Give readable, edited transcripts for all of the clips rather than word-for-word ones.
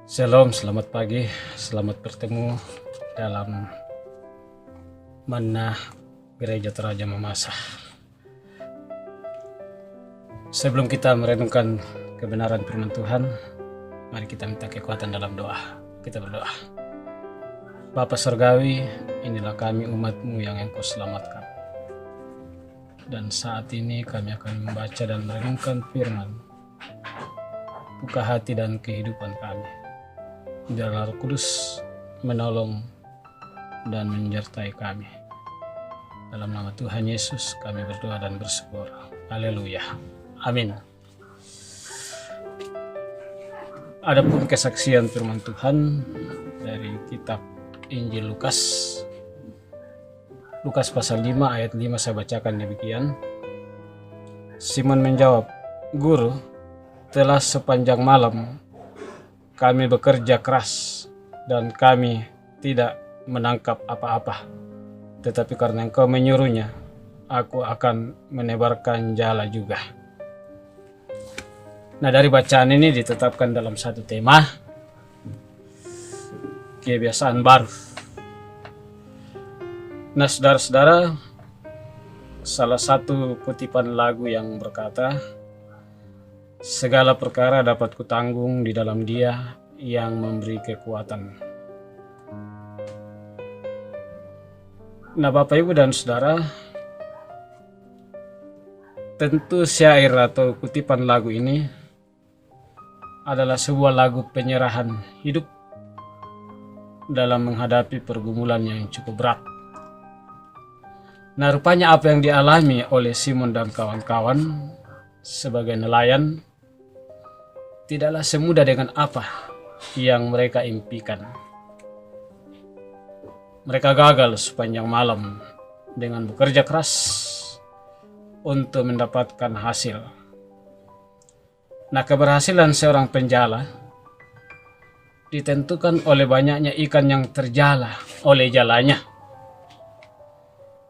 Shalom, selamat pagi, selamat bertemu dalam Manna Gereja Toraja Mamasa. Sebelum kita merenungkan kebenaran firman Tuhan, mari kita minta kekuatan dalam doa. Kita berdoa. Bapa Surgawi, inilah kami umat-Mu yang Engkau selamatkan. Dan saat ini kami akan membaca dan merenungkan firman. Buka hati dan kehidupan kami. Biarlah Roh Kudus menolong dan menyertai kami. Dalam nama Tuhan Yesus kami berdoa dan bersyukur. Haleluya. Amin. Adapun kesaksian firman Tuhan dari kitab Injil Lukas pasal 5 ayat 5 saya bacakan demikian. Simon menjawab, "Guru, telah sepanjang malam kami bekerja keras dan kami tidak menangkap apa-apa. Tetapi karena Engkau menyuruhnya, aku akan menebarkan jala juga." Nah, dari bacaan ini ditetapkan dalam satu tema, kebiasaan baru. Nah, saudara-saudara, salah satu kutipan lagu yang berkata, "Segala perkara dapat kutanggung di dalam Dia yang memberi kekuatan." Nah, Bapak, Ibu, dan Saudara, tentu syair atau kutipan lagu ini adalah sebuah lagu penyerahan hidup dalam menghadapi pergumulan yang cukup berat. Nah, rupanya apa yang dialami oleh Simon dan kawan-kawan sebagai nelayan tidaklah semudah dengan apa yang mereka impikan. Mereka gagal sepanjang malam dengan bekerja keras untuk mendapatkan hasil. Nah, keberhasilan seorang penjala ditentukan oleh banyaknya ikan yang terjala oleh jalanya.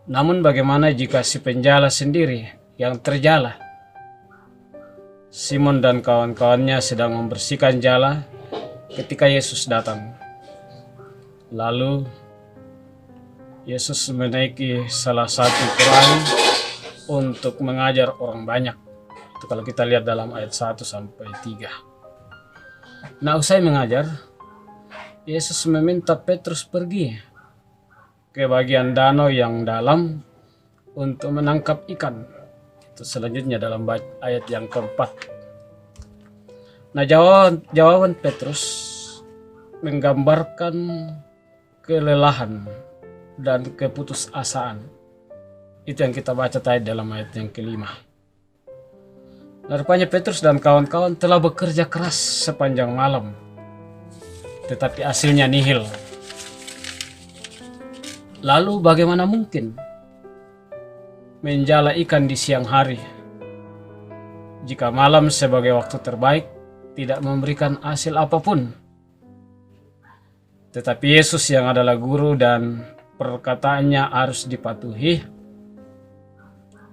Namun bagaimana jika si penjala sendiri yang terjala? Simon dan kawan-kawannya sedang membersihkan jala ketika Yesus datang. Lalu Yesus menaiki salah satu perahu untuk mengajar orang banyak. Itu kalau kita lihat dalam ayat 1 sampai 3. Nah, usai mengajar, Yesus meminta Petrus pergi ke bagian danau yang dalam untuk menangkap ikan. Itu selanjutnya dalam ayat yang keempat. Nah, jawaban Petrus menggambarkan kelelahan dan keputusasaan. Itu yang kita baca tadi dalam ayat yang kelima. Nah, rupanya Petrus dan kawan-kawan telah bekerja keras sepanjang malam, tetapi hasilnya nihil. Lalu bagaimana mungkin menjala ikan di siang hari jika malam sebagai waktu terbaik tidak memberikan hasil apapun? Tetapi Yesus yang adalah guru dan perkataannya harus dipatuhi,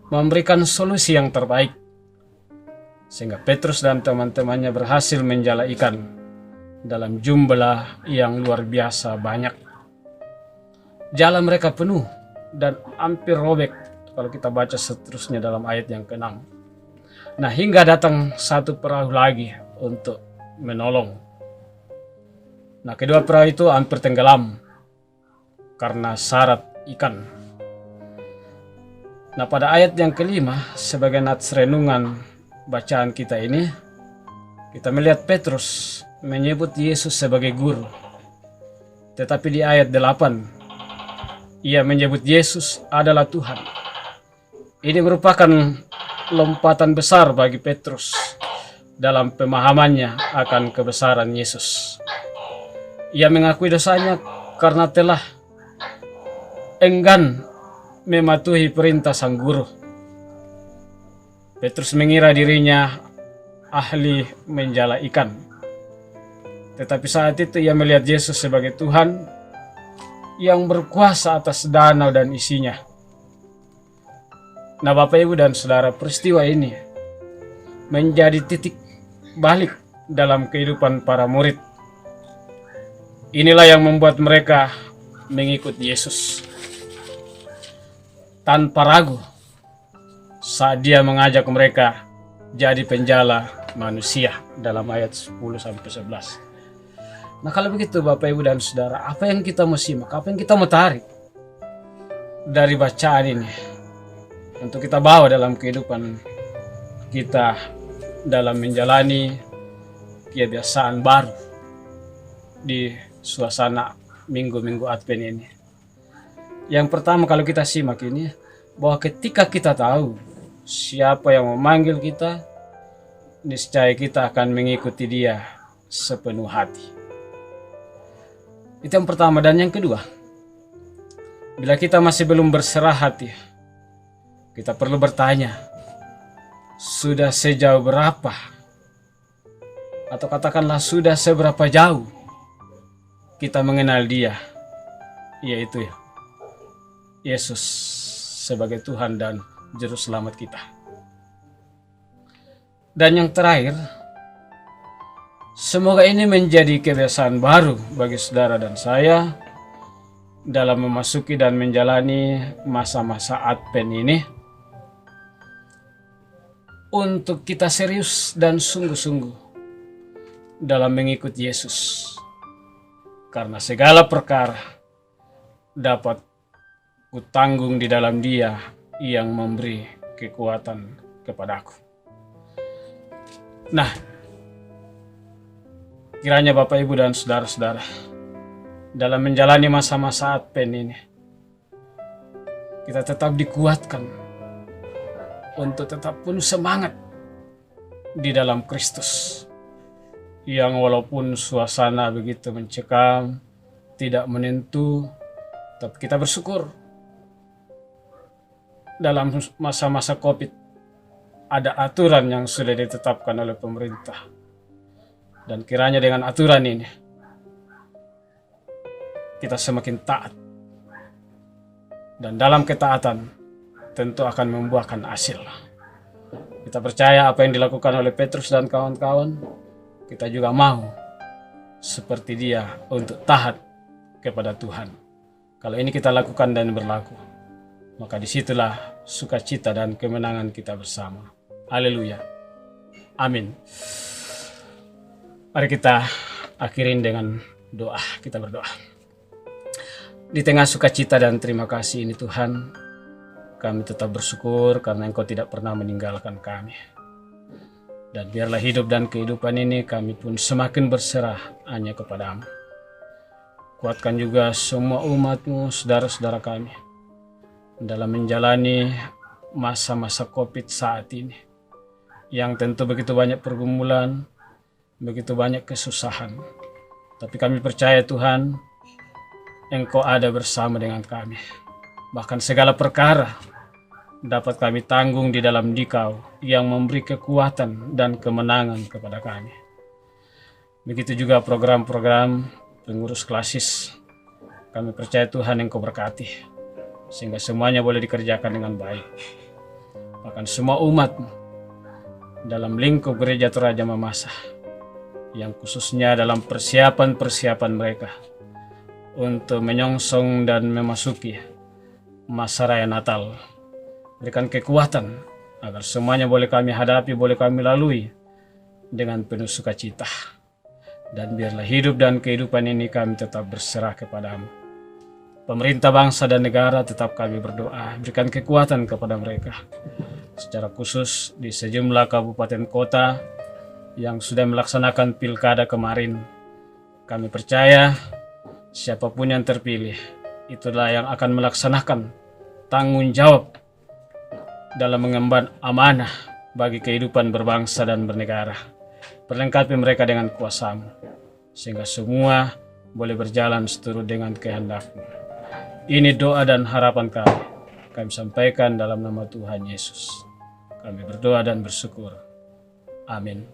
memberikan solusi yang terbaik, sehingga Petrus dan teman-temannya berhasil menjala ikan dalam jumlah yang luar biasa banyak. Jala mereka penuh dan hampir robek kalau kita baca seterusnya dalam ayat yang ke-6. Nah, hingga datang satu perahu lagi untuk menolong. Nah, kedua perahu itu hampir tenggelam karena syarat ikan. Nah, pada ayat yang kelima, sebagai nats renungan bacaan kita ini, kita melihat Petrus menyebut Yesus sebagai guru. Tetapi di ayat 8, ia menyebut Yesus adalah Tuhan. Ini merupakan lompatan besar bagi Petrus dalam pemahamannya akan kebesaran Yesus. Ia mengakui dosanya karena telah enggan mematuhi perintah sang guru. Petrus mengira dirinya ahli menjala ikan. Tetapi saat itu ia melihat Yesus sebagai Tuhan yang berkuasa atas danau dan isinya. Nah, Bapak, Ibu, dan Saudara, peristiwa ini menjadi titik balik dalam kehidupan para murid. Inilah yang membuat mereka mengikut Yesus tanpa ragu saat dia mengajak mereka jadi penjala manusia dalam ayat 10-11. Nah, kalau begitu Bapak Ibu dan Saudara, apa yang kita mau simak, apa yang kita mau tarik dari bacaan ini untuk kita bawa dalam kehidupan kita dalam menjalani kebiasaan baru di suasana minggu-minggu Advent ini. Yang pertama, kalau kita simak ini, bahwa ketika kita tahu siapa yang memanggil kita, niscaya kita akan mengikuti dia sepenuh hati. Itu yang pertama. Dan yang kedua, bila kita masih belum berserah hati, kita perlu bertanya, sudah sejauh berapa, atau katakanlah sudah seberapa jauh kita mengenal dia, yaitu Yesus sebagai Tuhan dan Juru Selamat kita. Dan yang terakhir, semoga ini menjadi kebiasaan baru bagi saudara dan saya dalam memasuki dan menjalani masa-masa Advent ini, untuk kita serius dan sungguh-sungguh dalam mengikuti Yesus. Karena segala perkara dapat kutanggung di dalam Dia yang memberi kekuatan kepadaku. Nah, kiranya Bapak Ibu dan saudara-saudara dalam menjalani masa-masa Advent ini, kita tetap dikuatkan untuk tetap penuh semangat di dalam Kristus, yang walaupun suasana begitu mencekam, tidak menentu, tapi kita bersyukur dalam masa-masa COVID ada aturan yang sudah ditetapkan oleh pemerintah. Dan kiranya dengan aturan ini kita semakin taat. Dan dalam ketaatan tentu akan membuahkan hasil. Kita percaya apa yang dilakukan oleh Petrus dan kawan-kawan, kita juga mau seperti dia untuk taat kepada Tuhan. Kalau ini kita lakukan dan berlaku, maka disitulah sukacita dan kemenangan kita bersama. Haleluya. Amin. Mari kita akhirin dengan doa. Kita berdoa. Di tengah sukacita dan terima kasih ini Tuhan, kami tetap bersyukur karena Engkau tidak pernah meninggalkan kami. Dan biarlah hidup dan kehidupan ini kami pun semakin berserah hanya kepadamu. Kuatkan juga semua umat-Mu, saudara-saudara kami, dalam menjalani masa-masa COVID saat ini, yang tentu begitu banyak pergumulan, begitu banyak kesusahan. Tapi kami percaya Tuhan, Engkau ada bersama dengan kami. Bahkan segala perkara dapat kami tanggung di dalam Dikau yang memberi kekuatan dan kemenangan kepada kami. Begitu juga program-program pengurus klasis. Kami percaya Tuhan Engkau berkati, sehingga semuanya boleh dikerjakan dengan baik. Bahkan semua umat dalam lingkup Gereja Toraja Mamasa, yang khususnya dalam persiapan-persiapan mereka untuk menyongsong dan memasuki masa raya Natal. Berikan kekuatan agar semuanya boleh kami hadapi, boleh kami lalui dengan penuh sukacita. Dan biarlah hidup dan kehidupan ini kami tetap berserah kepadamu. Pemerintah bangsa dan negara tetap kami berdoa, berikan kekuatan kepada mereka. Secara khusus di sejumlah kabupaten kota yang sudah melaksanakan pilkada kemarin, kami percaya siapapun yang terpilih, itulah yang akan melaksanakan tanggung jawab dalam mengemban amanah bagi kehidupan berbangsa dan bernegara. Perlengkapi mereka dengan kuasa-Mu, sehingga semua boleh berjalan seturut dengan kehendak-Mu. Ini doa dan harapan kami sampaikan dalam nama Tuhan Yesus. Kami berdoa dan bersyukur. Amin.